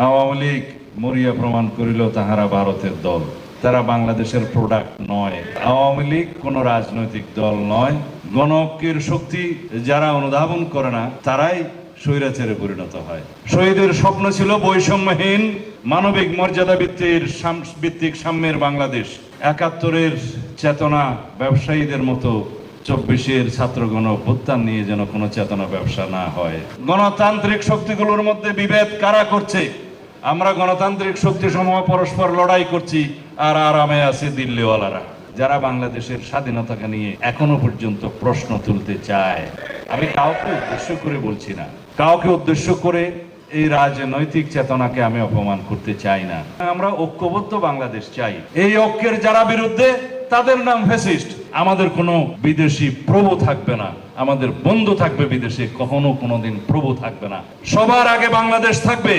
আওয়ামী লীগ মরিয়া প্রমাণ করিল তাহারা ভারতের দল, তারা বাংলাদেশের প্রোডাক্ট নয়। আওয়ামী লীগ কোনো রাজনৈতিক দল নয়। গণঐক্যের শক্তি যারা অনুধাবন করে না তারাই স্বৈরাচারে পরিণত হয়। শহীদের স্বপ্ন ছিল বৈষম্যহীন মানবিক মর্যাদা ভিত্তিক সাম্যের বাংলাদেশ। ৭১-এর চেতনা ব্যবসায়ীদের মতো ২৪-এর ছাত্রগণ অভ্যুত্থান নিয়ে যেন কোনো চেতনা ব্যবসা না হয়। গণতান্ত্রিক শক্তিগুলোর মধ্যে বিভেদ কারা করছে? আমরা গণতান্ত্রিক শক্তিসমূহ পরস্পর লড়াই করছি আর আরামে আছে দিল্লিওয়ালারা, যারা বাংলাদেশের স্বাধীনতাকে নিয়ে এখনো পর্যন্ত প্রশ্ন তুলতে চায়। আমি কাউকে উদ্দেশ্য করে বলছি না, কাউকে উদ্দেশ্য করে এই রাজনৈতিক চেতনাকে আমি অপমান করতে চাই না। আমরা ঐক্যবদ্ধ বাংলাদেশ চাই। এই ঐক্যের যারা বিরুদ্ধে তাদের নাম ফ্যাসিস্ট। আমাদের কোনো বিদেশি প্রভু থাকবে না, আমাদের বন্ধু থাকবে বিদেশে, কখনো কোনোদিন প্রভু থাকবে না। সবার আগে বাংলাদেশ থাকবে।